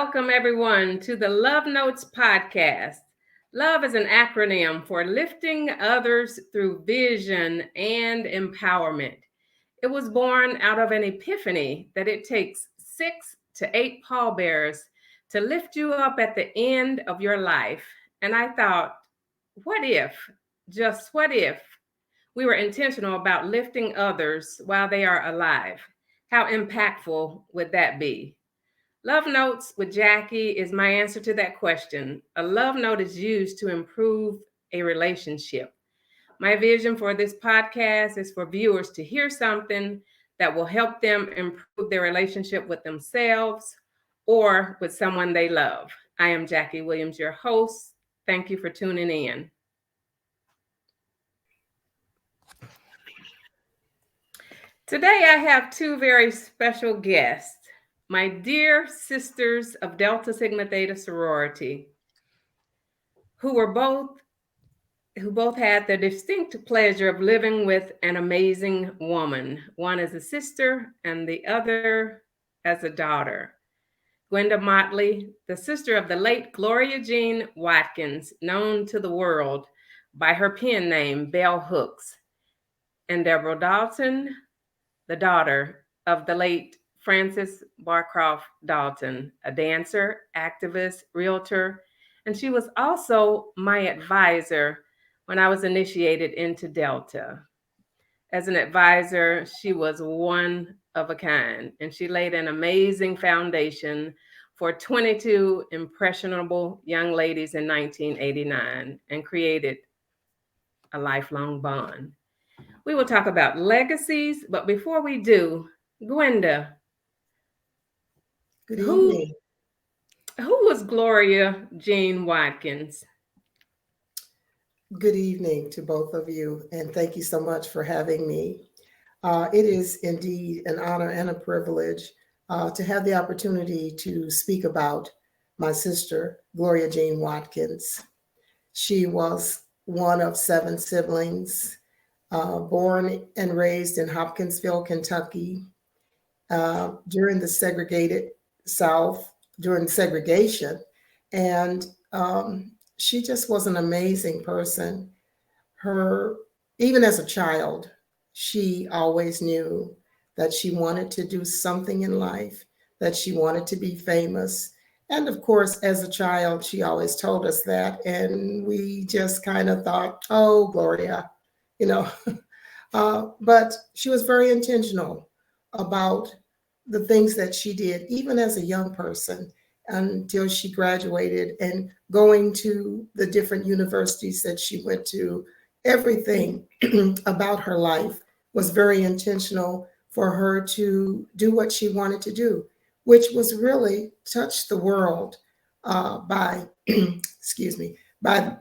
Welcome, everyone, to the Love Notes podcast. Love is an acronym for lifting others through vision and empowerment. It was born out of an epiphany that it takes 6 to 8 pallbearers to lift you up at the end of your life. And I thought, what if, just what if, we were intentional about lifting others while they are alive? How impactful would that be? Love Notes with Jackie is my answer to that question. A love note is used to improve a relationship. My vision for this podcast is for viewers to hear something that will help them improve their relationship with themselves or with someone they love. I am Jackie Williams, your host. Thank you for tuning in. Today, I have two very special guests, my dear sisters of Delta Sigma Theta sorority, who both had the distinct pleasure of living with an amazing woman, one as a sister and the other as a daughter. Gwenda Motley, the sister of the late Gloria Jean Watkins, known to the world by her pen name, Bell Hooks, and Deborah Dalton, the daughter of the late Frances Barcroft Dalton, a dancer, activist, realtor, and she was also my advisor when I was initiated into Delta. As an advisor, she was one of a kind, and she laid an amazing foundation for 22 impressionable young ladies in 1989 and created a lifelong bond. We will talk about legacies, but before we do, Gwenda, Good who evening. who was Gloria Jean Watkins? Good evening to both of you, and thank you so much for having me. It is indeed an honor and a privilege to have the opportunity to speak about my sister, Gloria Jean Watkins. She was one of 7 siblings, born and raised in Hopkinsville, Kentucky, during the segregated South, during segregation. And she just was an amazing person. Her, even as a child, she always knew that she wanted to do something in life, that she wanted to be famous. And of course, as a child, she always told us that. And we just kind of thought, oh, Gloria, you know. But she was very intentional about the things that she did, even as a young person, until she graduated and going to the different universities that she went to. Everything about her life was very intentional for her to do what she wanted to do, which was really touch the world by, excuse me, by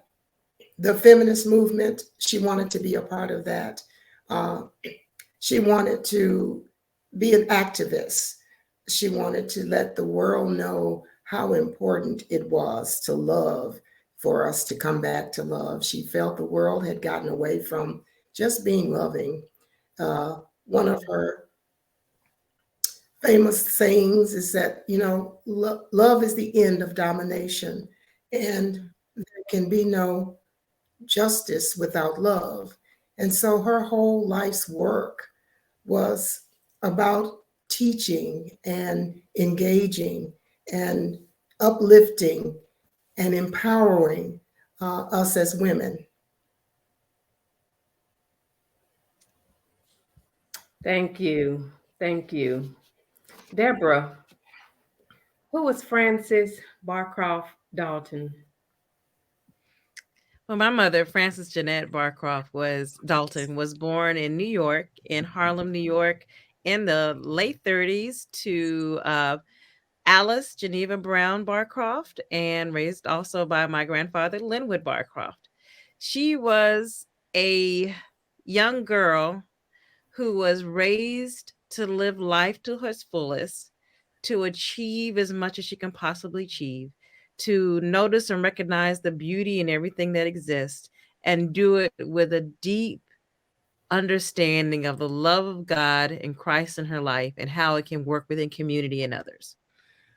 the feminist movement. She wanted to be a part of that. Uh, she wanted to be an activist. She wanted to let the world know how important it was to love, for us to come back to love. She felt the world had gotten away from just being loving. Uh, One of her famous sayings is that, love is the end of domination, and there can be no justice without love. And so her whole life's work was about teaching and engaging and uplifting and empowering us as women. Thank you. Thank you. Deborah, who was Frances Barcroft Dalton? Well, my mother, Frances Jeanette Barcroft was Dalton, was born in New York, in Harlem, New York, in the late 30s to Alice Geneva Brown Barcroft, and raised also by my grandfather, Linwood Barcroft. She was a young girl who was raised to live life to its fullest, to achieve as much as she can possibly achieve, to notice and recognize the beauty in everything that exists, and do it with a deep understanding of the love of God and Christ in her life and how it can work within community and others.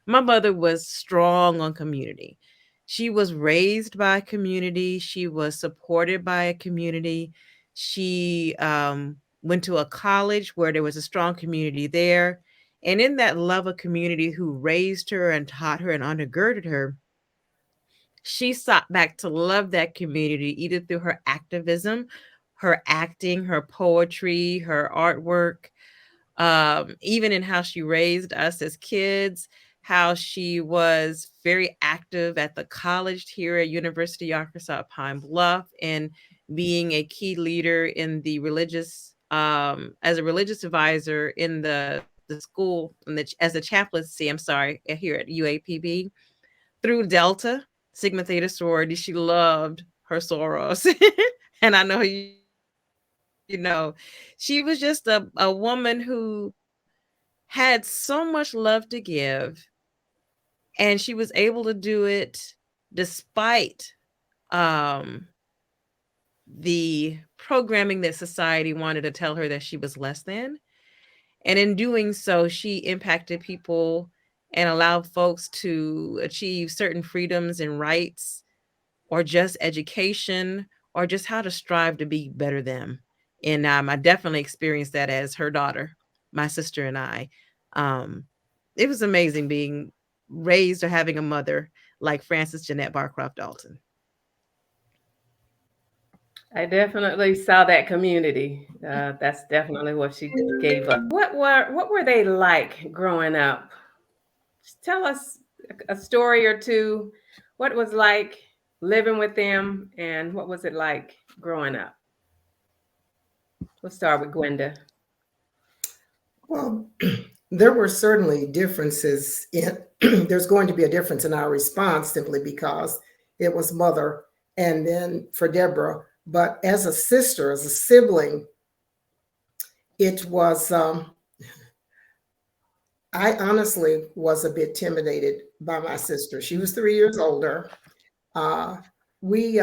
My mother was strong on community. She was raised by a community. She was supported by a community. She went to a college where there was a strong community there. And in that love of community who raised her and taught her and undergirded her, she sought back to love that community either through her activism, her acting, her poetry, her artwork, even in how she raised us as kids, how she was very active at the college here at University of Arkansas at Pine Bluff, and being a key leader in the religious, as a religious advisor in the school, as a chaplaincy, I'm sorry, here at UAPB through Delta Sigma Theta sorority. She loved her sorors. And I know you know, she was just a woman who had so much love to give, and she was able to do it despite um, the programming that society wanted to tell her that she was less than. And in doing so, she impacted people and allowed folks to achieve certain freedoms and rights, or just education, or just how to strive to be better them. And I definitely experienced that as her daughter, my sister and I. Um, it was amazing being raised or having a mother like Frances Jeanette Barcroft Dalton. I definitely saw that community. That's definitely what she gave us. What were they like growing up? Just tell us a story or two. What it was like living with them, and what was it like growing up? We'll start with Gwenda. Well, there were certainly differences in, there's going to be a difference in our response simply because it was mother and then for Deborah. But as a sister, as a sibling, it was, I honestly was a bit intimidated by my sister. She was 3 years older. Uh, we,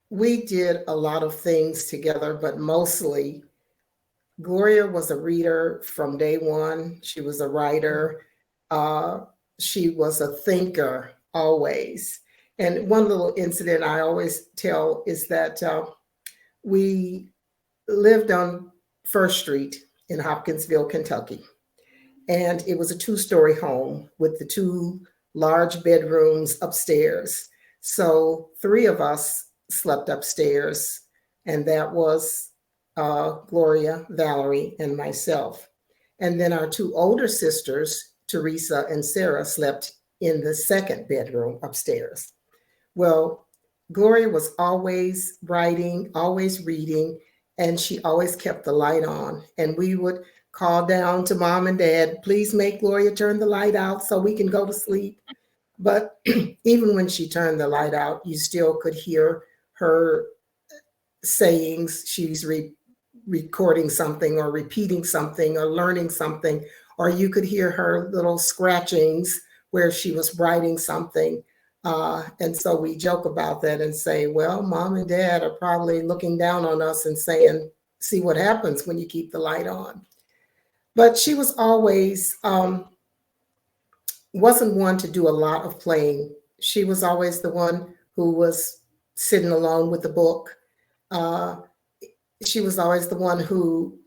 we did a lot of things together, but mostly Gloria was a reader from day one. She was a writer. Uh, she was a thinker always. And one little incident I always tell is that we lived on First Street in Hopkinsville, Kentucky. And it was a 2-story home with the 2 large bedrooms upstairs. So 3 of us slept upstairs, and that was Gloria, Valerie, and myself. And then our 2 older sisters, Teresa and Sarah, slept in the 2nd bedroom upstairs. Well, Gloria was always writing, always reading, and she always kept the light on. And we would call down to mom and dad, please make Gloria turn the light out so we can go to sleep. But even when she turned the light out, you still could hear her sayings. She's recording something or repeating something or learning something, or you could hear her little scratchings where she was writing something. And so we joke about that and say, well, mom and dad are probably looking down on us and saying, see what happens when you keep the light on. But she was always, wasn't one to do a lot of playing. She was always the one who was sitting alone with the book. She was always the one who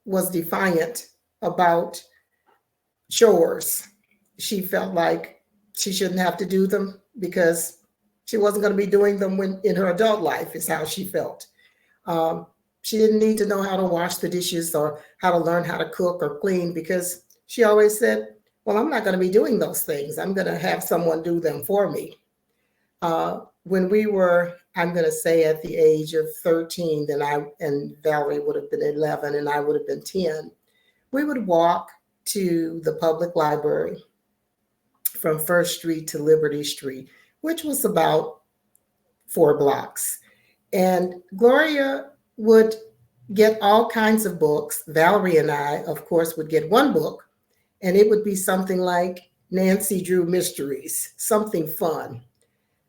was defiant about chores. She felt like she shouldn't have to do them because she wasn't going to be doing them when in her adult life, is how she felt. She didn't need to know how to wash the dishes or how to learn how to cook or clean, because she always said, well, I'm not going to be doing those things. I'm going to have someone do them for me. When we were, I'm going to say at the age of 13, then I and Valerie would have been 11 and I would have been 10, we would walk to the public library from First Street to Liberty Street, which was about 4 blocks. And Gloria would get all kinds of books. Valerie and I, of course, would get one book, and it would be something like Nancy Drew Mysteries, something fun.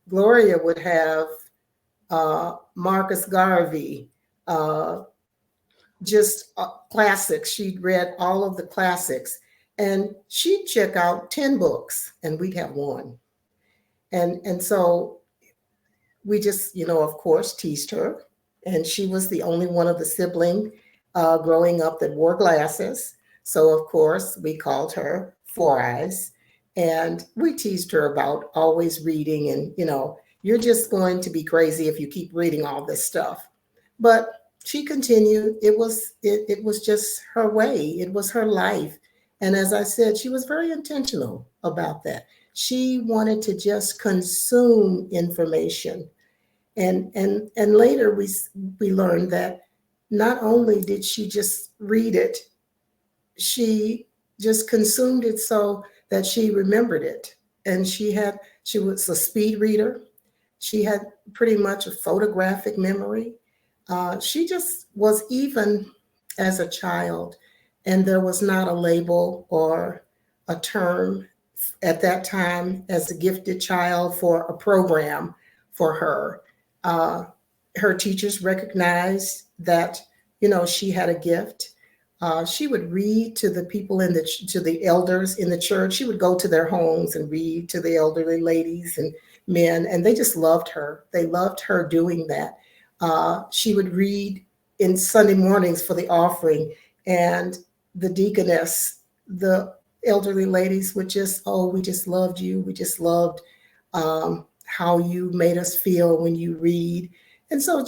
Gloria would have Marcus Garvey, just classics. She'd read all of the classics. And she'd check out 10 books and we'd have one. And so we just, of course, teased her. And she was the only one of the sibling growing up that wore glasses. So, of course, we called her Four Eyes. And we teased her about always reading and, you're just going to be crazy if you keep reading all this stuff. But she continued. It was just her way. It was her life. And as I said, she was very intentional about that. She wanted to just consume information. And later we learned that not only did she just read it, she just consumed it so that she remembered it. And she was a speed reader. She had pretty much a photographic memory. She just was, even as a child, and there was not a label or a term at that time as a gifted child for a program for her. Uh, Her teachers recognized that, she had a gift. She would read to the people to the elders in the church. She would go to their homes and read to the elderly ladies and men, and they just loved her. They loved her doing that. She would read in Sunday mornings for the offering, and the deaconess, the elderly ladies would just, oh, we just loved you. We just loved how you made us feel when you read. And so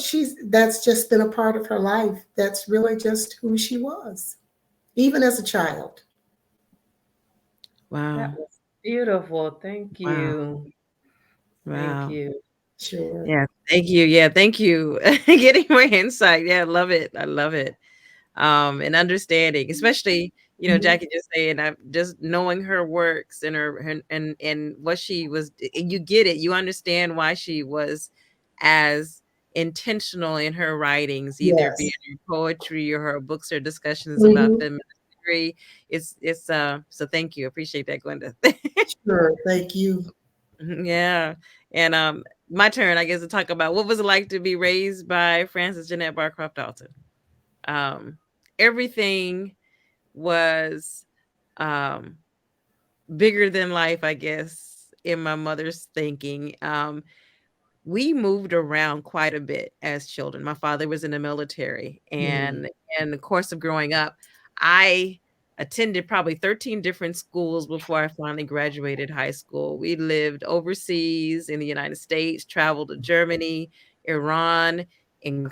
that's just been a part of her life. That's really just who she was, even as a child. Wow. That was beautiful. Thank Wow. you. Thank Wow. you. Sure. Yeah. Thank you. Yeah. Thank you. Getting more insight. Yeah. I love it. I love it. And understanding, especially, Mhm. Jackie just saying, I just knowing her works and and what she was, and you get it. You understand why she was as intentional in her writings, either being Yes. in poetry or her books or discussions about Mhm. feminist theory. It's so thank you. Appreciate that, Glenda. Sure. Thank you. Yeah. And my turn, I guess, to talk about what was it like to be raised by Frances Jeanette Barcroft Dalton. Um, Everything was um bigger than life, I guess, in my mother's thinking. We moved around quite a bit as children. My father was in the military, Mhm. and in the course of growing up, I attended probably 13 different schools before I finally graduated high school. We lived overseas in the United States, traveled to Germany, Iran, and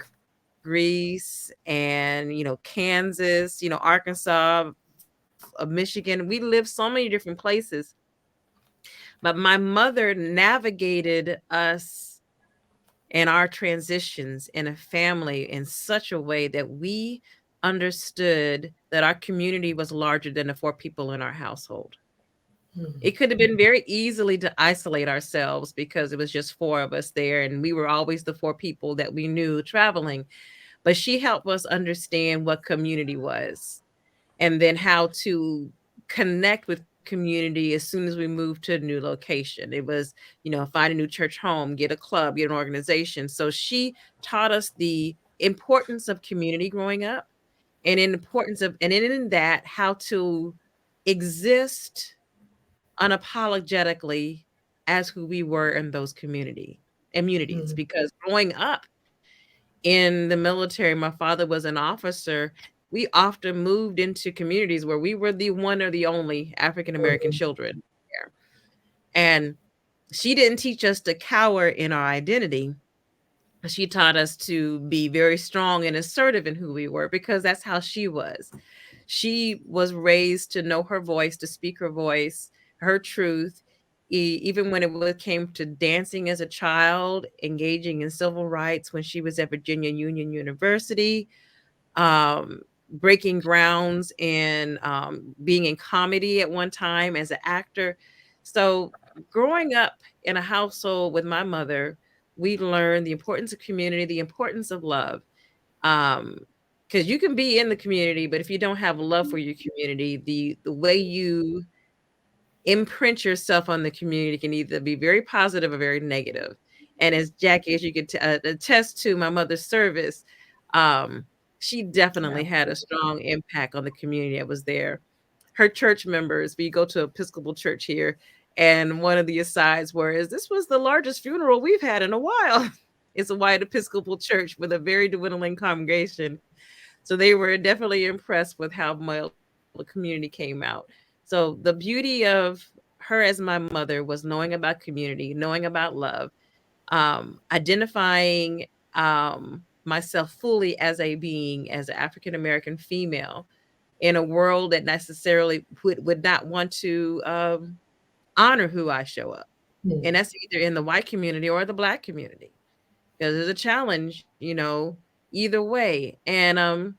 Greece, and Kansas, Arkansas, Michigan. We lived so many different places, but my mother navigated us and our transitions in a family in such a way that we understood that our community was larger than the four people in our household. Mhm. It could have been very easily to isolate ourselves because it was just four of us there, and we were always the four people that we knew traveling. But she helped us understand what community was, and then how to connect with community as soon as we moved to a new location. It was, find a new church home, get a club, get an organization. So she taught us the importance of community growing up, and in that, how to exist unapologetically as who we were in those communities. Mhm. Because growing up in the military, my father was an officer. We often moved into communities where we were the one or the only African American Mhm. children there. And she didn't teach us to cower in our identity. She taught us to be very strong and assertive in who we were, because that's how she was. She was raised to know her voice, to speak her voice, her truth. Even when it came to dancing as a child, engaging in civil rights when she was at Virginia Union University, breaking grounds and being in comedy at one time as an actor. So, growing up in a household with my mother, we learned the importance of community, the importance of love. Um, because you can be in the community, but if you don't have love for your community, the way you imprint yourself on the community can either be very positive or very negative. And as Jackie, as you could attest to my mother's service, um, she definitely had a Absolutely. strong impact on the community that was there. her church members. We go to Episcopal church here, and one of the asides was, this was the largest funeral we've had in a while. It's a white Episcopal church with a very dwindling congregation. So they were definitely impressed with how well the community came out. So the beauty of her as my mother was knowing about community, knowing about love, identifying myself fully as a being, as an African American female in a world that necessarily would not want to honor who I show up. And that's either in the white community or the Black community, because there's a challenge, either way. And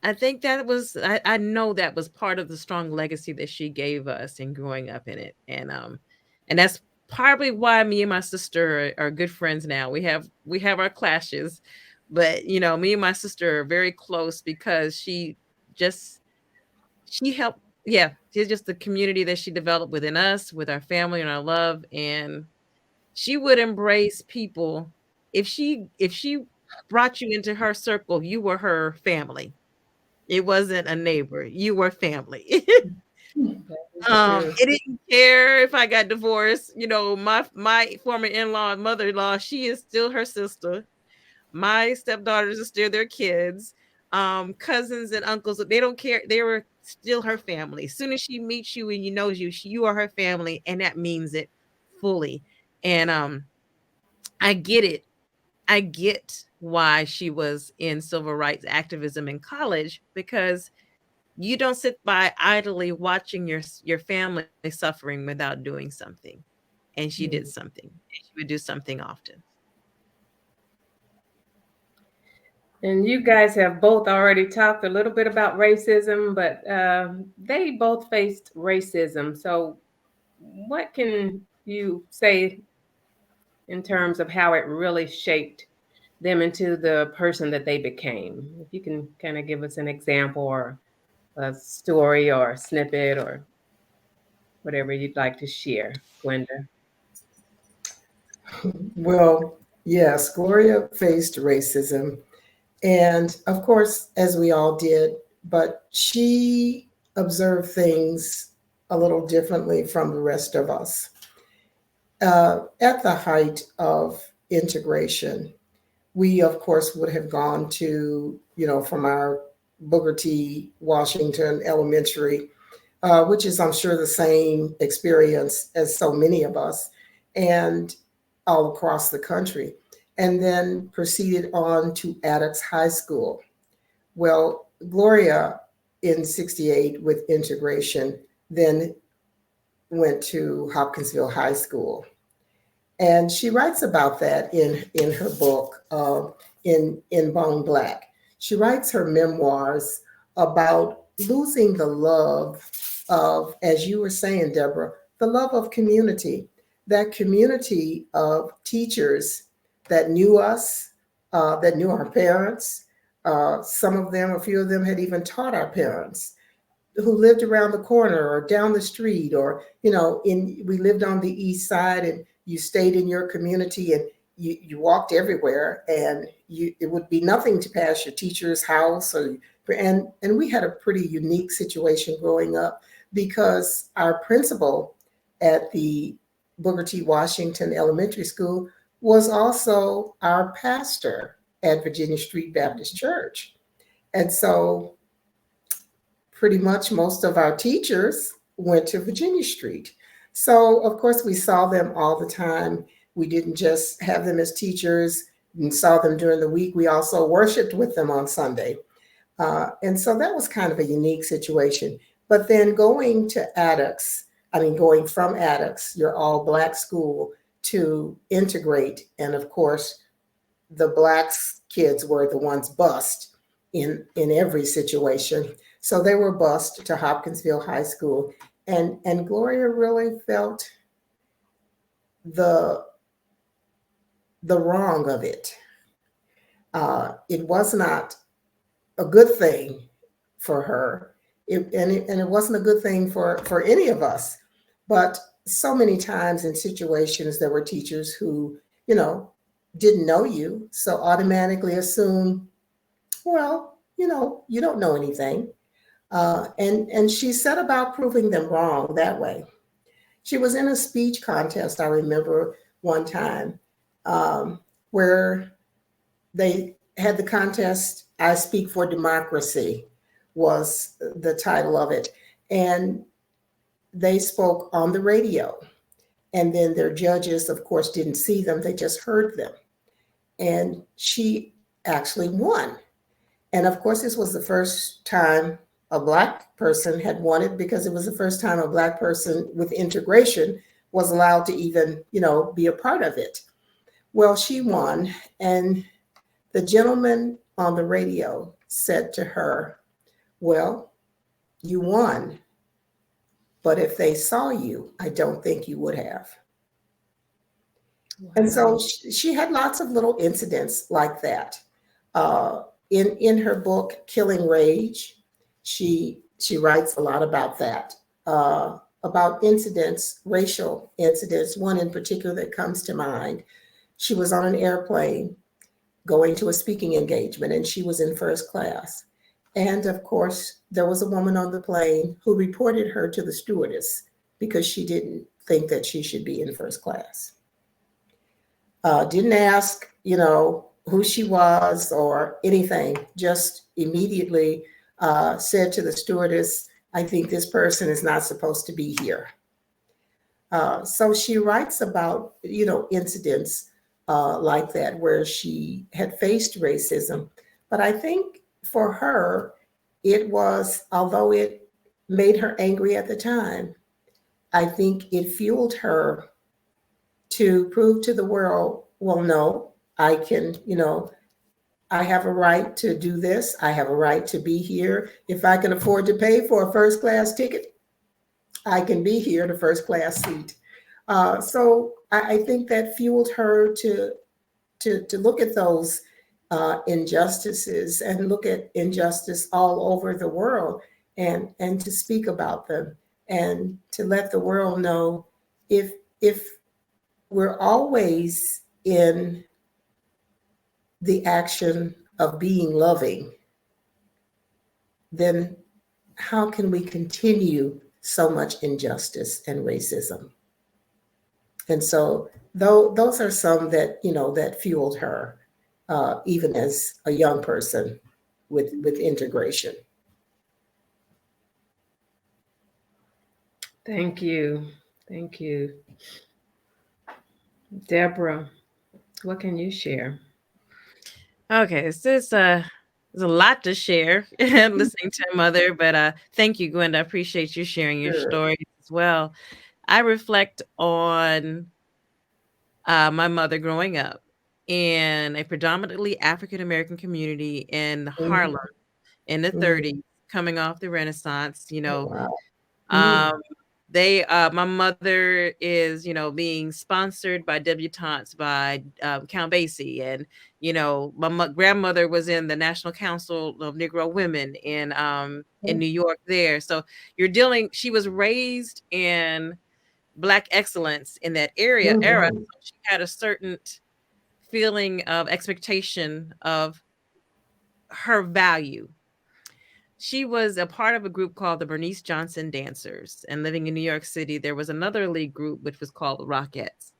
I think that was, I know that was part of the strong legacy that she gave us in growing up in it. And that's probably why me and my sister are good friends now. We have our clashes, but me and my sister are very close because just she helped. Yeah, she's just the community that she developed within us, with our family and our love. And she would embrace people. If she brought you into her circle, you were her family. It wasn't a neighbor. You were family. It didn't care if I got divorced. My former in-law and mother-in-law, she is still her sister. My stepdaughters are still their kids. Cousins and uncles, they don't care. They were still her family. As soon as she meets you and knows you, you are her family, and that means it fully. And I get it. I get why she was in civil rights activism in college, because you don't sit by idly watching your family suffering without doing something. And she did something. And she would do something often. And you guys have both already talked a little bit about racism, but they both faced racism. So, what can you say in terms of how it really shaped them into the person that they became? If you can kind of give us an example or a story or a snippet or whatever you'd like to share, Gwenda. Well, yes, Gloria faced racism. And of course, as we all did, but she observed things a little differently from the rest of us. At the height of integration, we, of course, would have gone to, from our Booker T. Washington Elementary, which is, I'm sure, the same experience as so many of us, and all across the country, and then proceeded on to Attucks High School. Well, Gloria in 68 with integration then went to Hopkinsville High School. And she writes about that in her book, in Bone Black. She writes her memoirs about losing the love of, as you were saying, Deborah, the love of community, that community of teachers that knew us, that knew our parents. Some of them, a few of them had even taught our parents, who lived around the corner or down the street, or, we lived on the east side, and you stayed in your community, and you walked everywhere, and it would be nothing to pass your teacher's house. And we had a pretty unique situation growing up, because our principal at the Booker T. Washington Elementary School was also our pastor at Virginia Street Baptist Church. And so pretty much most of our teachers went to Virginia Street. So of course we saw them all the time. We didn't just have them as teachers and saw them during the week. We also worshiped with them on Sunday. And so that was kind of a unique situation. But then going from Attucks, your all Black school, to integrate. And of course, the Black kids were the ones bused in every situation. So they were bused to Hopkinsville High School. And Gloria really felt the wrong of it. It was not a good thing for her. And it wasn't a good thing for any of us. But so many times in situations, there were teachers who, didn't know you, so automatically assume, well, you don't know anything. And she set about proving them wrong that way. She was in a speech contest, I remember one time, where they had the contest, I Speak for Democracy was the title of it. And they spoke on the radio. And then their judges, of course, didn't see them, they just heard them. And she actually won. And of course, this was the first time a Black person had won it, because it was the first time a Black person with integration was allowed to even, be a part of it. Well, she won, and the gentleman on the radio said to her, "Well, you won, but if they saw you, I don't think you would have." Wow. And so she had lots of little incidents like that. In her book, Killing Rage, she writes a lot about that, about incidents, racial incidents. One in particular that comes to mind. She was on an airplane going to a speaking engagement, and she was in first class. And of course, there was a woman on the plane who reported her to the stewardess because she didn't think that she should be in first class. Didn't ask, who she was or anything, just immediately said to the stewardess, "I think this person is not supposed to be here." So she writes about, incidents like that where she had faced racism. But I think for her, it was, although it made her angry at the time, I think it fueled her to prove to the world, well, no, I can, I have a right to do this. I have a right to be here. If I can afford to pay for a first class ticket, I can be here in a first class seat. So I think that fueled her to look at those injustices and look at injustice all over the world, and to speak about them, and to let the world know, if we're always in the action of being loving, then how can we continue so much injustice and racism? And so those are some that, that fueled her, even as a young person with integration. Thank you. Thank you. Deborah, what can you share? Okay, so there's a lot to share listening to Mother, but thank you, Gwenda. I appreciate you sharing your stories as well. I reflect on my mother growing up in a predominantly African American community in Harlem in the 30s, coming off the Renaissance. Oh, wow. My mother is, being sponsored by debutantes by Count Basie, and my grandmother was in the National Council of Negro Women in New York there. So she was raised in Black excellence in that era. So she had a certain feeling of expectation of her value. She was a part of a group called the Bernice Johnson Dancers, and living in New York City, there was another league group which was called the Rockettes.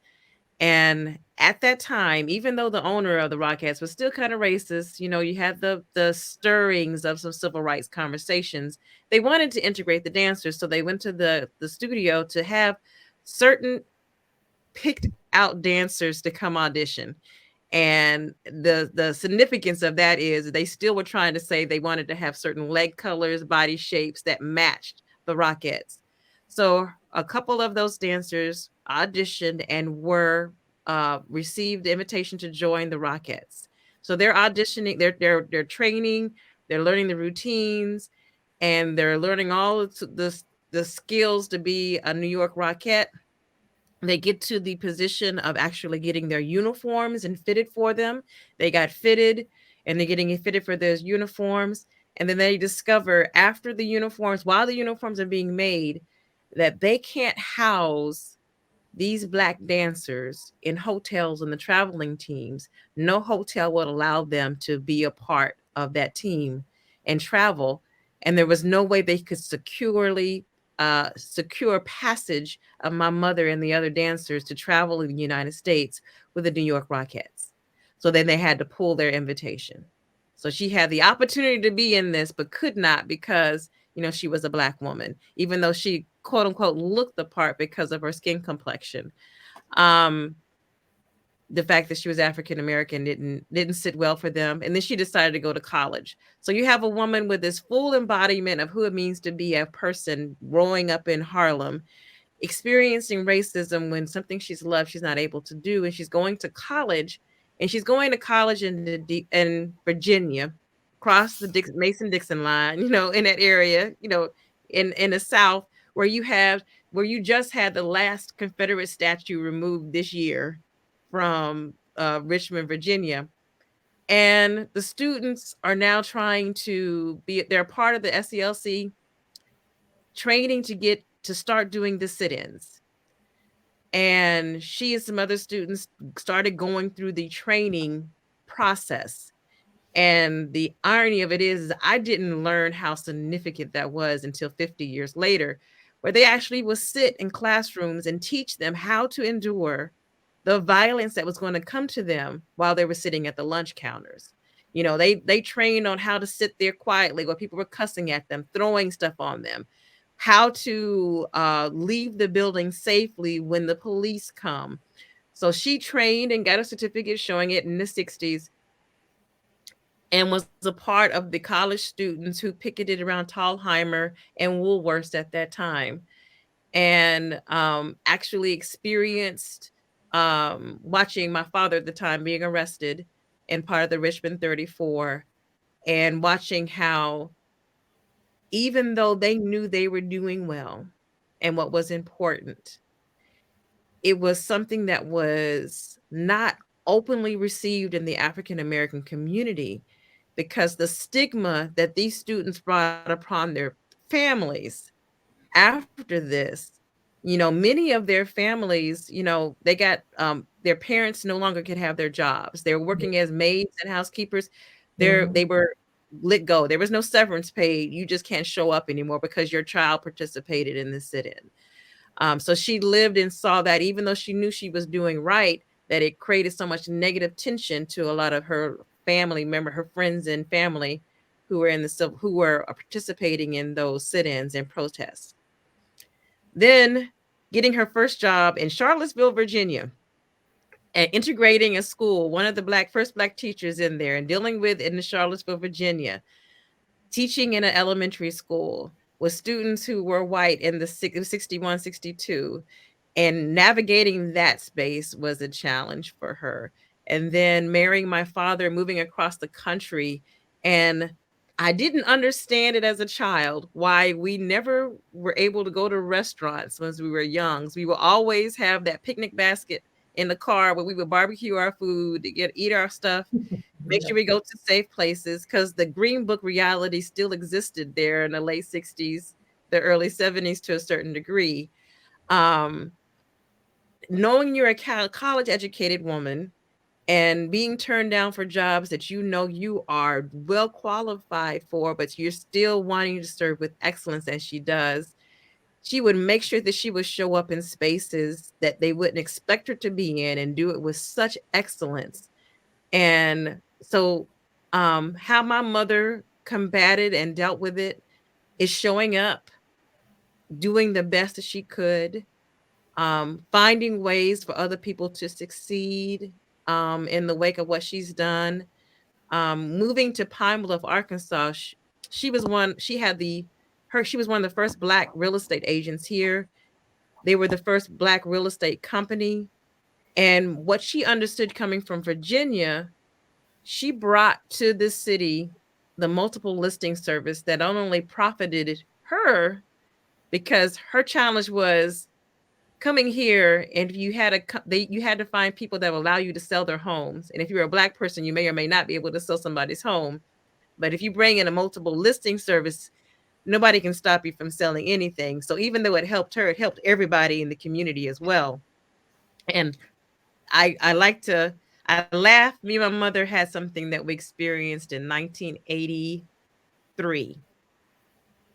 And at that time, even though the owner of the Rockettes was still kind of racist, you had the stirrings of some civil rights conversations. They wanted to integrate the dancers, so they went to the studio to have certain picked out dancers to come audition. And the significance of that is they still were trying to say they wanted to have certain leg colors, body shapes that matched the Rockettes. So a couple of those dancers auditioned and were received the invitation to join the Rockettes. So they're auditioning, they're training, they're learning the routines, and they're learning all the skills to be a New York Rockette. They get to the position of actually getting their uniforms and fitted for them. They got fitted, and they're getting it fitted for those uniforms. And then they discover after the uniforms, while the uniforms are being made, that they can't house these Black dancers in hotels and the traveling teams. No hotel would allow them to be a part of that team and travel and there was no way they could secure passage of my mother and the other dancers to travel in the United States with the New York Rockettes. So then they had to pull their invitation. So she had the opportunity to be in this, but could not because, she was a Black woman, even though she quote unquote looked the part because of her skin complexion. Um, the fact that she was African American didn't sit well for them, and then she decided to go to college. So you have a woman with this full embodiment of who it means to be a person growing up in Harlem, experiencing racism when something she's loved she's not able to do, and she's going to college, in Virginia, across the Mason-Dixon line, in that area, in the South, where you just had the last Confederate statue removed this year from Richmond, Virginia. And the students are now they're part of the SELC training to start doing the sit-ins. And she and some other students started going through the training process. And the irony of it is I didn't learn how significant that was until 50 years later, where they actually would sit in classrooms and teach them how to endure the violence that was going to come to them while they were sitting at the lunch counters. They trained on how to sit there quietly while people were cussing at them, throwing stuff on them, how to leave the building safely when the police come. So she trained and got a certificate showing it in the 60s, and was a part of the college students who picketed around Thalheimer and Woolworths at that time, and actually experienced watching my father at the time being arrested and part of the Richmond 34, and watching how, even though they knew they were doing well and what was important, it was something that was not openly received in the African American community, because the stigma that these students brought upon their families after this, many of their families, they got their parents no longer could have their jobs. They were working as maids and housekeepers. They were let go. There was no severance paid. You just can't show up anymore because your child participated in the sit-in. So she lived and saw that, even though she knew she was doing right, that it created so much negative tension to a lot of her her friends and family who were participating in those sit-ins and protests. Then getting her first job in Charlottesville, Virginia, and integrating a school, one of the first black teachers in there, and dealing with in Charlottesville, Virginia, teaching in an elementary school with students who were white in the 61, 62, and navigating that space was a challenge for her. And then marrying my father, moving across the country, and I didn't understand it as a child why we never were able to go to restaurants when we were young. We would always have that picnic basket in the car where we would barbecue our food, eat our stuff, make sure we go to safe places, because the Green Book reality still existed there in the late 60s, the early 70s to a certain degree. Knowing you're a college educated woman and being turned down for jobs that you are well qualified for, but you're still wanting to serve with excellence as she does, she would make sure that she would show up in spaces that they wouldn't expect her to be in and do it with such excellence. And so how my mother combated and dealt with it is showing up, doing the best that she could, finding ways for other people to succeed in the wake of what she's done. Moving to Pine Bluff, Arkansas, she was one. She was one of the first Black real estate agents here. They were the first Black real estate company, and what she understood coming from Virginia, she brought to this city the multiple listing service that not only profited her, because her challenge was coming here, and you had to find people that will allow you to sell their homes. And if you're a Black person, you may or may not be able to sell somebody's home. But if you bring in a multiple listing service, nobody can stop you from selling anything. So even though it helped her, it helped everybody in the community as well. And I like to I laugh. Me and my mother had something that we experienced in 1983.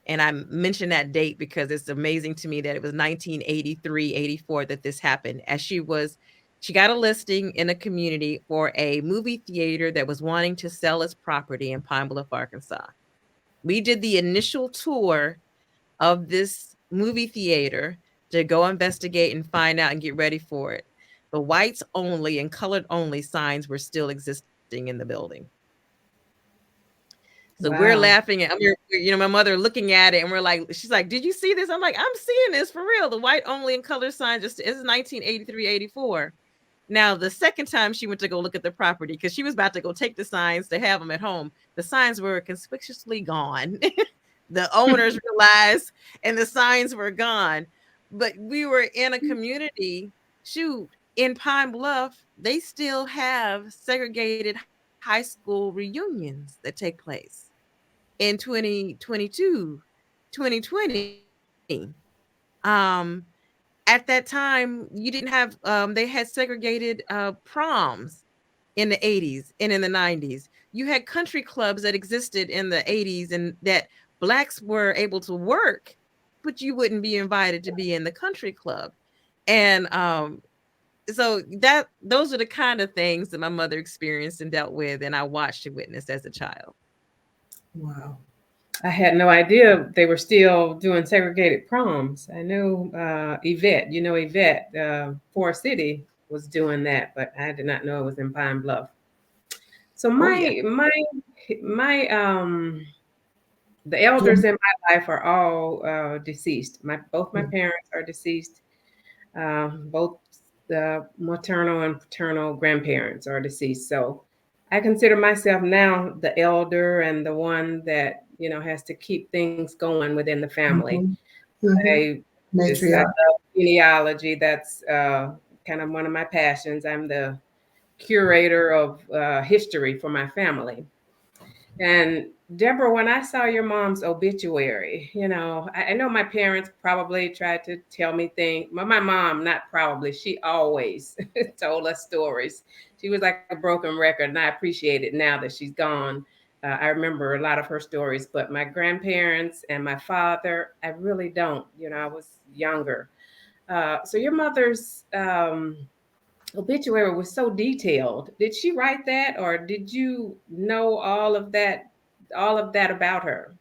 And I mention that date because it's amazing to me that it was 1983, 84 that this happened. As she got a listing in a community for a movie theater that was wanting to sell its property in Pine Bluff, Arkansas. We did the initial tour of this movie theater to go investigate and find out and get ready for it. The whites only and colored only signs were still existing in the building. So we're Wow. laughing at, my mother looking at it, and we're like, she's like, "Did you see this?" I'm like, "I'm seeing this for real. The white only and color sign just is 1983, 84." Now, the second time she went to go look at the property, because she was about to go take the signs to have them at home, the signs were conspicuously gone. The owners realized, and the signs were gone. But we were in a community, shoot, in Pine Bluff, they still have segregated high school reunions that take place in 2022, 2020. At that time, you didn't have, they had segregated proms in the 80s and in the 90s. You had country clubs that existed in the 80s and that blacks were able to work, but you wouldn't be invited to be in the country club. And so those are the kind of things that my mother experienced and dealt with, and I watched and witnessed as a child. Wow. I had no idea they were still doing segregated proms. I knew Yvette, Yvette, Forest City was doing that, but I did not know it was in Pine Bluff. So Oh yeah. my the elders in my life are all deceased. Both my parents are deceased. Both the maternal and paternal grandparents are deceased. So I consider myself now the elder and the one that has to keep things going within the family. Mhm. Mhm. I I Matriarch. love genealogy. That's kind of one of my passions. I'm the curator of history for my family. And Deborah, when I saw your mom's obituary, I know my parents probably tried to tell me things. My mom, not probably, she always told us stories. She was like a broken record, and I appreciate it now that she's gone. I remember a lot of her stories, but my grandparents and my father, I really don't. I was younger. So your mother's obituary was so detailed. Did she write that, or did you know all of that about her?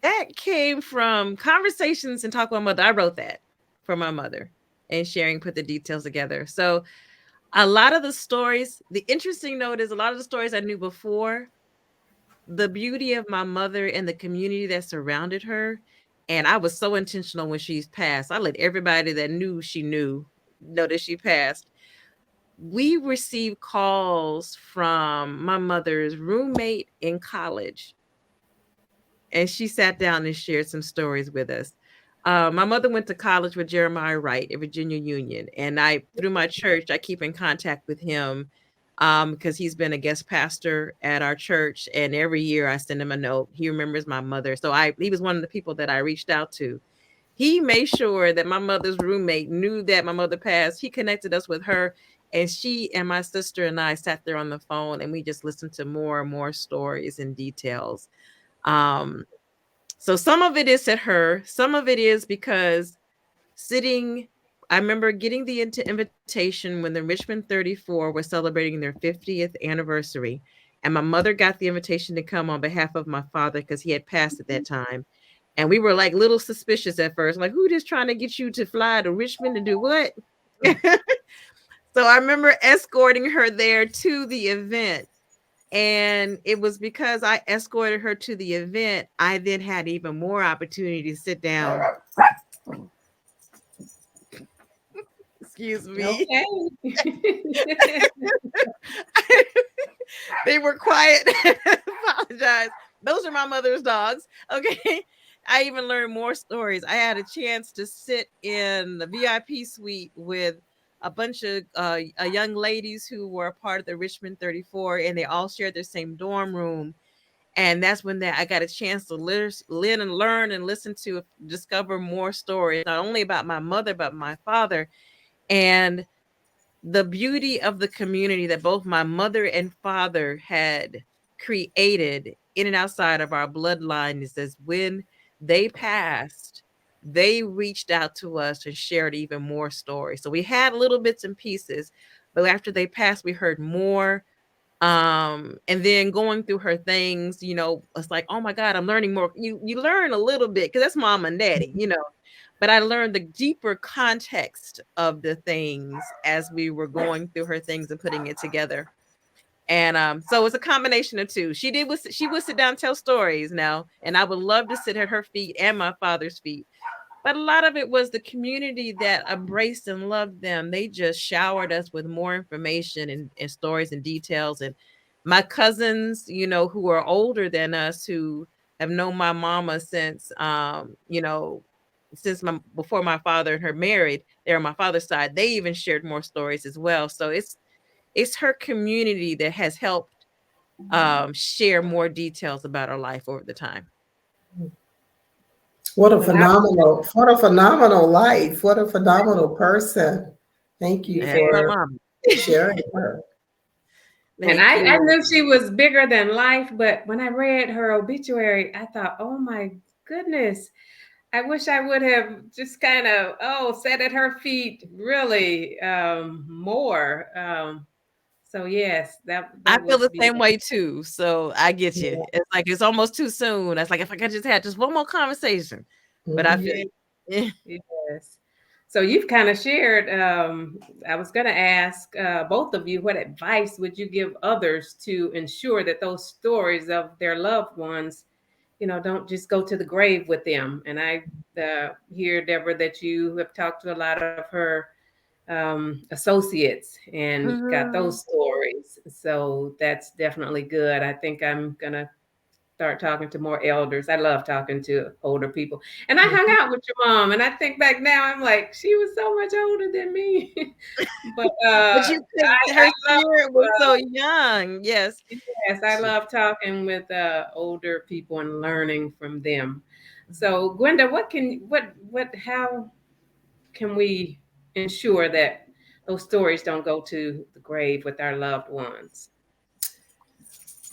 That came from conversations and talk with my mother. I wrote that for my mother and sharing, put the details together. So a lot of the stories, the interesting note is a lot of the stories I knew before, the beauty of my mother and the community that surrounded her. And I was so intentional when she's passed. I let everybody that knew she knew know that she passed. We received calls from my mother's roommate in college, and she sat down and shared some stories with us. My mother went to college with Jeremiah Wright at Virginia Union, and through my church, I keep in contact with him because he's been a guest pastor at our church, and every year I send him a note. He remembers my mother, so he was one of the people that I reached out to. He made sure that my mother's roommate knew that my mother passed. He connected us with her, and she and my sister and I sat there on the phone, and we just listened to more and more stories and details. Um, so some of it is at her, some of it is because I remember getting the invitation when the Richmond 34 was celebrating their 50th anniversary. And my mother got the invitation to come on behalf of my father because he had passed at that time. And we were like little suspicious at first. Like, who just trying to get you to fly to Richmond to do what? So I remember escorting her there to the event. And it was because I escorted her to the event, I then had even more opportunity to sit down. Excuse me. Okay. They were quiet. Apologize. Those are my mother's dogs. Okay. I even learned more stories. I had a chance to sit in the VIP suite with a bunch of young ladies who were a part of the Richmond 34, and they all shared the same dorm room. And that's when I got a chance to learn and listen to discover more stories, not only about my mother, but my father. And the beauty of the community that both my mother and father had created in and outside of our bloodline is that when they passed, they reached out to us and shared even more stories. So we had little bits and pieces, but after they passed, we heard more. And then going through her things, it's like, oh my God, I'm learning more. You learn a little bit because that's mom and daddy, but I learned the deeper context of the things as we were going through her things and putting it together. And so it's a combination of two. She would sit down and tell stories now, and I would love to sit at her feet and my father's feet. But a lot of it was the community that embraced and loved them. They just showered us with more information and stories and details. And my cousins, who are older than us, who have known my mama since, before my father and her married, they're on my father's side. They even shared more stories as well. So it's her community that has helped share more details about her life over the time. What a phenomenal life. What a phenomenal person. Thank you for sharing her. And I knew she was bigger than life, but when I read her obituary, I thought, oh my goodness, I wish I would have just kind of, sat at her feet really more. So yes, that I feel the be same way too. So I get you. Yeah. It's like it's almost too soon. It's like if I could just have just one more conversation. But I feel you. Yes. So you've kind of shared. I was going to ask both of you, what advice would you give others to ensure that those stories of their loved ones, don't just go to the grave with them? And I hear, Deborah, that you have talked to a lot of her associates and got those stories. So that's definitely good. I think I'm going to start talking to more elders. I love talking to older people. And I hung out with your mom, and I think back now, I'm like, she was so much older than me. But you think her spirit was so young. Yes. Yes, I love talking with older people and learning from them. So Gwenda, how can we ensure that those stories don't go to the grave with our loved ones?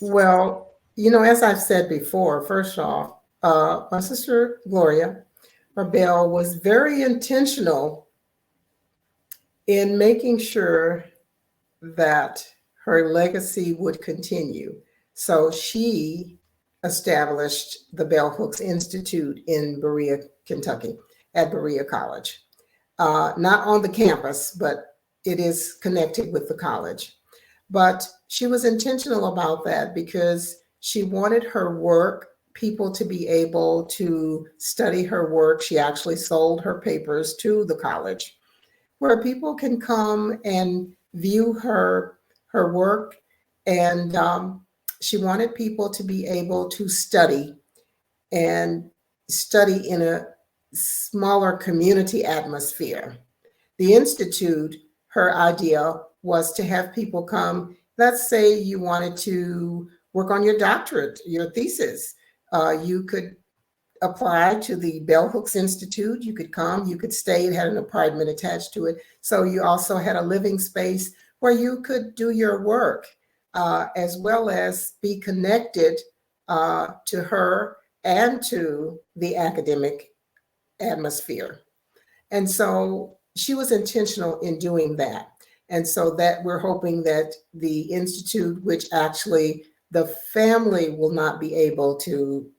Well, as I've said before, first off, my sister Gloria Bell was very intentional in making sure that her legacy would continue. So she established the Bell Hooks Institute in Berea, Kentucky, at Berea College. Not on the campus, but it is connected with the college. But she was intentional about that because she wanted her work, people to be able to study her work. She actually sold her papers to the college where people can come and view her work. And she wanted people to be able to study in a smaller community atmosphere. The Institute, her idea was to have people come. Let's say you wanted to work on your doctorate, your thesis. You could apply to the Bell Hooks Institute. You could come, you could stay. It had an apartment attached to it. So you also had a living space where you could do your work, as well as be connected to her and to the academic atmosphere. And so she was intentional in doing that. And so that we're hoping that the Institute, which actually the family will not be able to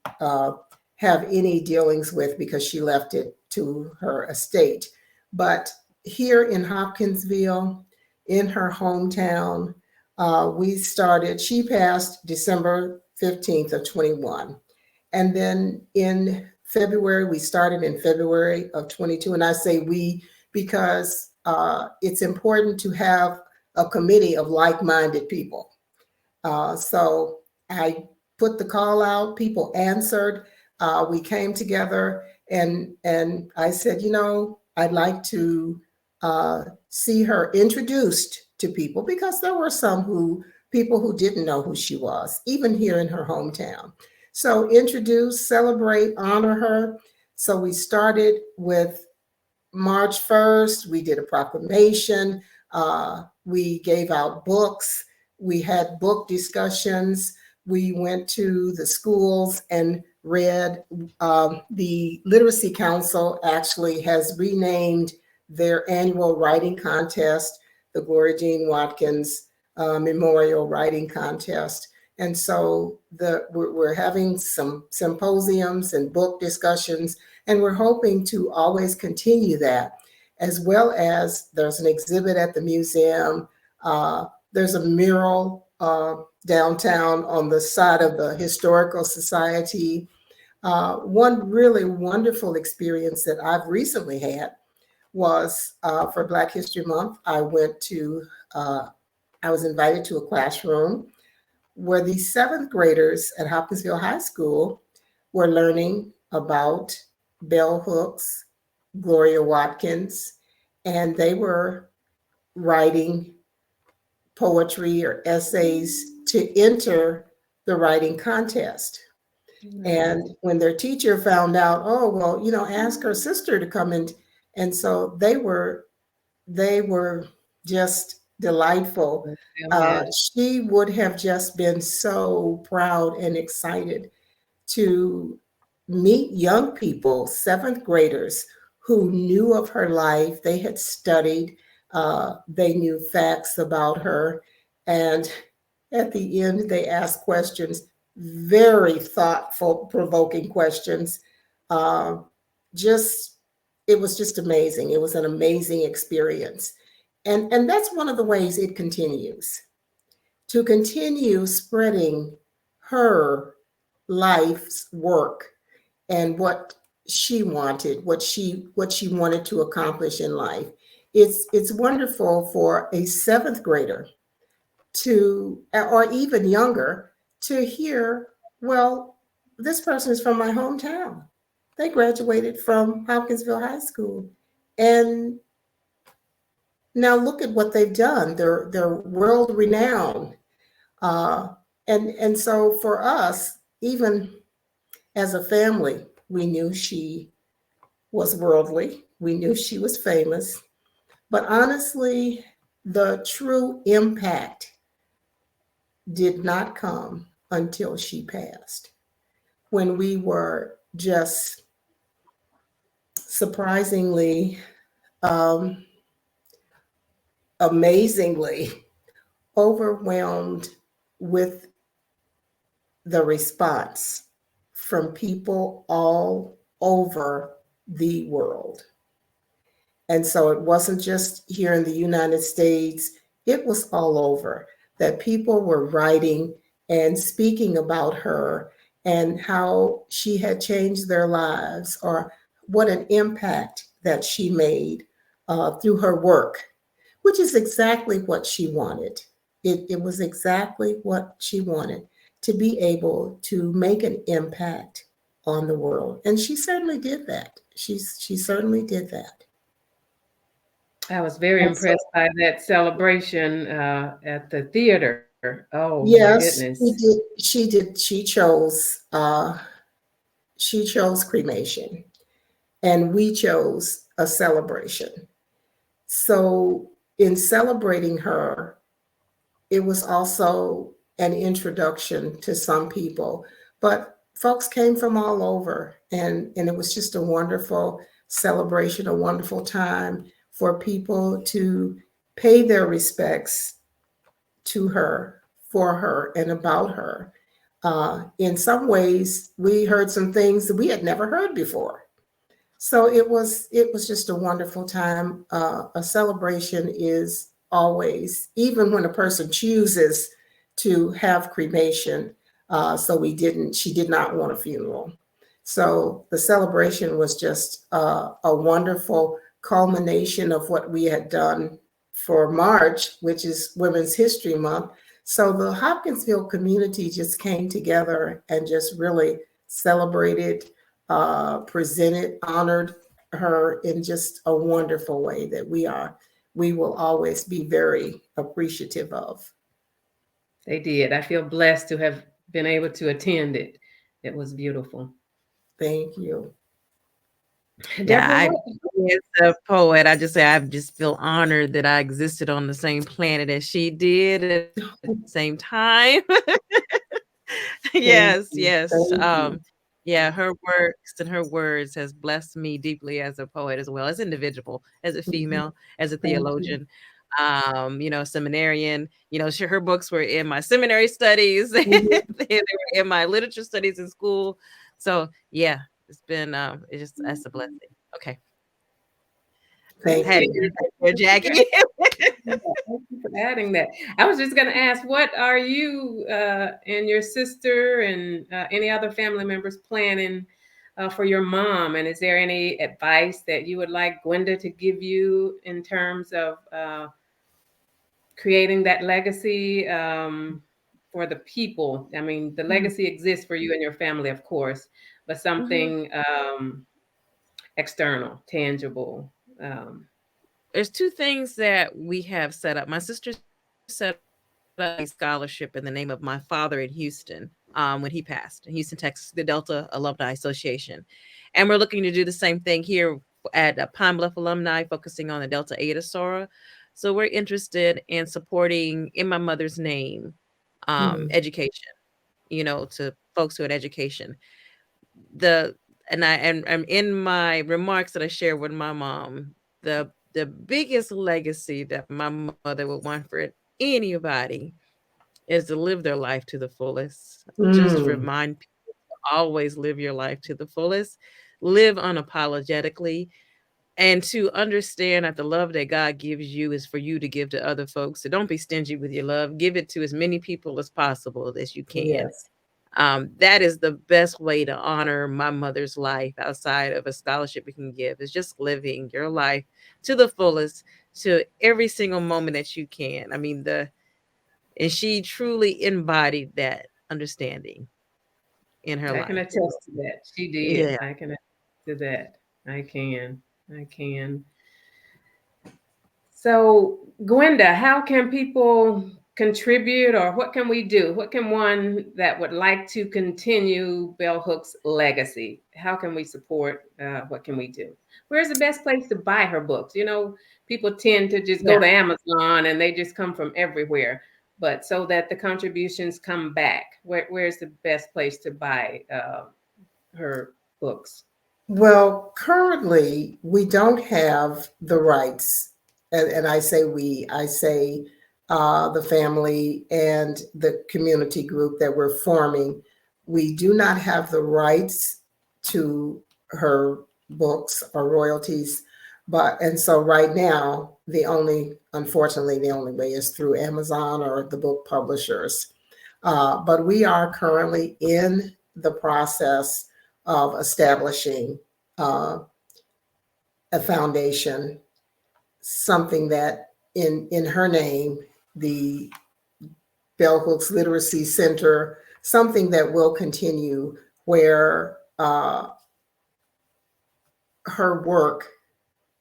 have any dealings with because she left it to her estate. But here in Hopkinsville, in her hometown, she passed December 15th of 21. And then in February, we started in February of 22. And I say we because it's important to have a committee of like-minded people. So I put the call out, people answered. We came together and I said, I'd like to see her introduced to people because there were some people who didn't know who she was, even here in her hometown. So introduce, celebrate, honor her. So we started with March 1st. We did a proclamation. We gave out books. We had book discussions. We went to the schools and read. The Literacy Council actually has renamed their annual writing contest the Gloria Jean Watkins Memorial Writing Contest. And so we're having some symposiums and book discussions, and we're hoping to always continue that, as well as there's an exhibit at the museum. There's a mural downtown on the side of the Historical Society. One really wonderful experience that I've recently had was for Black History Month. I was invited to a classroom where the seventh graders at Hopkinsville High School were learning about bell hooks, Gloria Watkins, and they were writing poetry or essays to enter the writing contest. And when their teacher found out, oh, well, ask her sister to come in. And so they were just delightful. She would have just been so proud and excited to meet young people, seventh graders, who knew of her life. They had studied, they knew facts about her. And at the end, they asked questions, very thoughtful, provoking questions. It was just amazing. It was an amazing experience. And that's one of the ways it continues, to continue spreading her life's work and what she wanted, what she wanted to accomplish in life. It's wonderful for a seventh grader to, or even younger, to hear, well, this person is from my hometown. They graduated from Hopkinsville High School. And now look at what they've done. They're world renowned. And so for us, even as a family, we knew she was worldly. We knew she was famous. But honestly, the true impact did not come until she passed, when we were just surprisingly, amazingly overwhelmed with the response from people all over the world. And so it wasn't just here in the United States, it was all over, that people were writing and speaking about her and how she had changed their lives, or what an impact that she made through her work, which is exactly what she wanted. It was exactly what she wanted, to be able to make an impact on the world. And she certainly did that. She certainly did that. I was very impressed by that celebration at the theater. Oh, yes, my goodness. She did. She chose cremation, and we chose a celebration. So in celebrating her, it was also an introduction to some people, but folks came from all over, and it was just a wonderful celebration, a wonderful time for people to pay their respects to her, for her, and about her. In some ways, we heard some things that we had never heard before. So it was just a wonderful time. A celebration is always, even when a person chooses to have cremation. She did not want a funeral. So the celebration was just a wonderful culmination of what we had done for March, which is Women's History Month. So the Hopkinsville community just came together and just really celebrated, presented, honored her in just a wonderful way that we will always be very appreciative of. They did. I feel blessed to have been able to attend it. It was beautiful. Thank you. Yeah, as a poet, I just feel honored that I existed on the same planet as she did at the same time. Thank Yes, you. yes. Thank you. Yeah, her works and her words has blessed me deeply as a poet as well, as individual, as a Mhm. female, as a Thank you. theologian, seminarian. Her books were in my seminary studies. Mhm. They were in my literature studies in school. So yeah, it's been it's just that's a blessing. Okay. Thank Had to you. get it there, Jackie. Yeah, thank you for adding that. I was just going to ask, what are you and your sister and any other family members planning for your mom? And is there any advice that you would like Gwenda to give you in terms of creating that legacy for the people? I mean, the Mhm. legacy exists for you and your family, of course, but Mhm. something external, tangible. There's two things that we have set up. My sister set up a scholarship in the name of my father in Houston when he passed in Houston, Texas, the Delta Alumni Association. And we're looking to do the same thing here at Pine Bluff Alumni, focusing on the Delta Eta Sora. So we're interested in supporting, in my mother's name, Mhm. education, to folks who had education. The and in my remarks that I shared with my mom, the biggest legacy that my mother would want for anybody is to live their life to the fullest. Just Mm. remind people to always live your life to the fullest, live unapologetically, and to understand that the love that God gives you is for you to give to other folks. So don't be stingy with your love. Give it to as many people as possible as you can. Yes. That is the best way to honor my mother's life outside of a scholarship we can give, is just living your life to the fullest, to every single moment that you can. I mean, and she truly embodied that understanding in her I can life. attest to that. She did. Yeah. I can attest to that. I can. I can. So, Gwenda, how can people contribute, or what can we do? What can one that would like to continue Bell Hook's legacy? How can we support? What can we do? Where's the best place to buy her books? People tend to just Yeah. go to Amazon and they just come from everywhere. But so that the contributions come back, where's the best place to buy her books? Well, currently, we don't have the rights. And I say we, I say the family and the community group that we're forming. We do not have the rights to her books or royalties. And so right now, unfortunately, the only way is through Amazon or the book publishers. But we are currently in the process of establishing uh, a foundation, something that in her name, the Bell Hooks Literacy Center, something that will continue where her work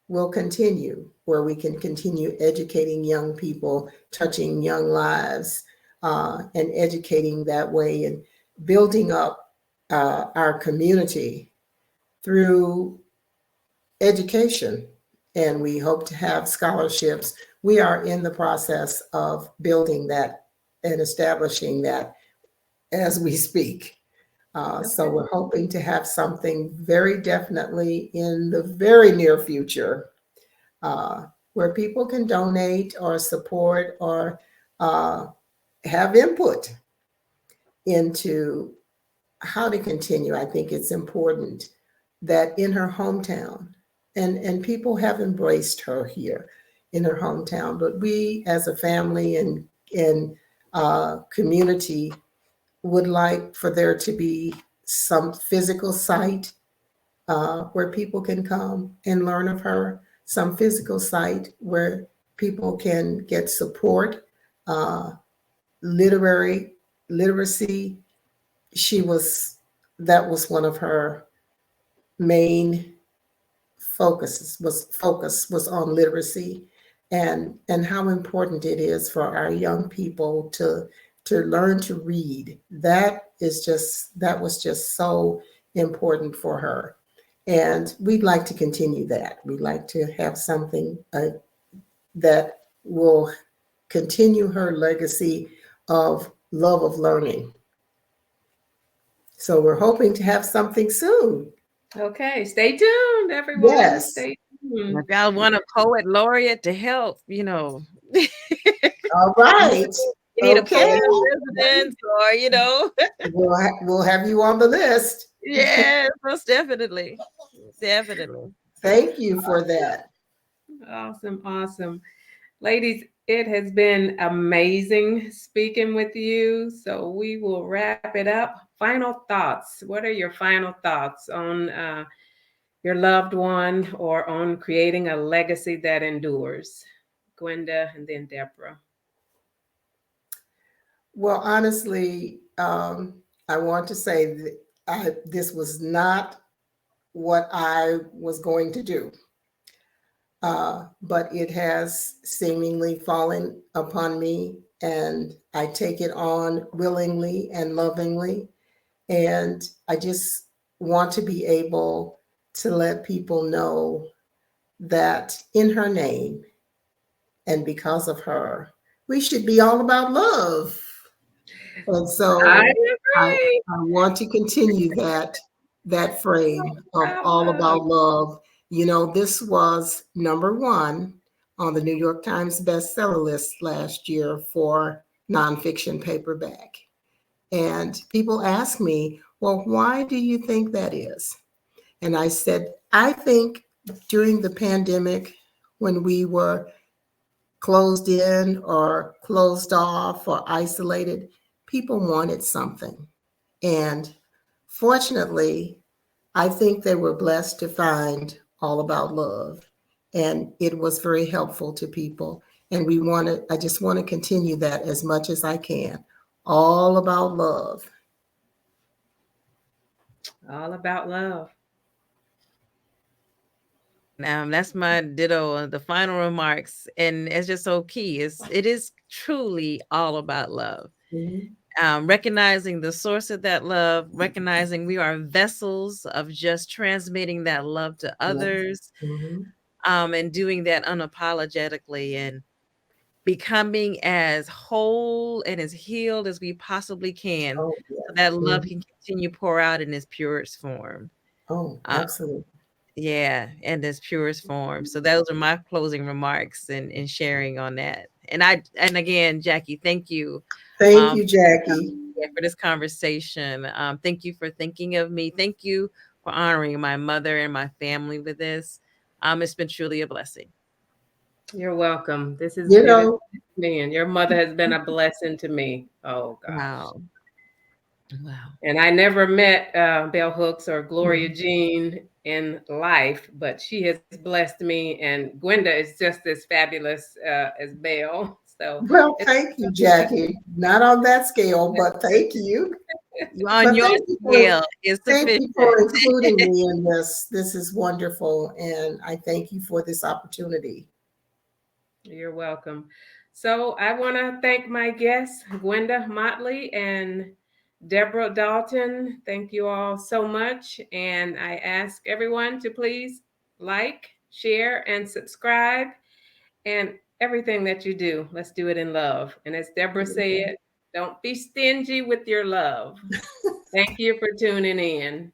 will continue, where we can continue educating young people, touching young lives, and educating that way and building up our community through education. And we hope to have scholarships. We are in the process of building that and establishing that as we speak. So Okay. we're hoping to have something very definitely in the very near future where people can donate or support or uh, have input into how to continue. I think it's important that in her hometown, and people have embraced her here in her hometown, but we as a family and community would like for there to be some physical site where people can come and learn of her, some physical site where people can get support, uh, literary literacy. She was that was one of her main focus was on literacy and how important it is for our young people to learn to read. That was just so important for her. And we'd like to continue that. We'd like to have something that will continue her legacy of love of learning. So we're hoping to have something soon. Okay, stay tuned, everyone. Yes. Stay And tuned. if y'all want a poet laureate to help, All you right. need a Okay. poet in residence, or We'll have you on the list. yes, most definitely, definitely. Thank you for that. Awesome, awesome. Ladies, it has been amazing speaking with you. So we will wrap it up. Final thoughts. What are your final thoughts on your loved one or on creating a legacy that endures? Gwenda and then Deborah. Well, honestly, I want to say that this was not what I was going to do, but it has seemingly fallen upon me, and I take it on willingly and lovingly. And I just want to be able to let people know that in her name and because of her, we should be all about love. And I so I, agree. I want to continue that frame of About all love. about love. You know, this was number one on the New York Times bestseller list last year for nonfiction paperback. And people ask me, well, why do you think that is? And I said, I think during the pandemic, when we were closed in or closed off or isolated, people wanted something. And fortunately, I think they were blessed to find All About Love. And it was very helpful to people. And I just want to continue that as much as I can. All about love. All about love. That's my ditto on the final remarks, and it's just so key. It is truly all about love. Mhm. Recognizing the source of that love, recognizing we are vessels of just transmitting that love to Yes. others, Mhm. and doing that unapologetically and becoming as whole and as healed as we possibly can, Oh, so yeah. that love Mhm. can continue pour out in its purest form. Oh, Uh, absolutely. yeah, in its purest form. So those are my closing remarks and sharing on that. And again, Jackie, thank you Thank um, you, Jackie. yeah, for this conversation. Thank you for thinking of me. Thank you for honoring my mother and my family with this. It's been truly a blessing. You're welcome. This is You it is know, me, and your mother has been a blessing to me. Oh gosh. Wow. Wow. And I never met Bell Hooks or Gloria mhm. Jean in life, but she has blessed me. And Gwenda is just as fabulous as Bell. So Well, it's thank you, Jackie. Not on that scale, but thank you. On But your scale is thank sufficient. you for including me in this. This is wonderful, and I thank you for this opportunity. You're welcome. So I want to thank my guests, Gwenda Motley and Deborah Dalton. Thank you all so much. And I ask everyone to please like, share, and subscribe. And everything that you do, let's do it in love. And as Deborah said, don't be stingy with your love. Thank you for tuning in.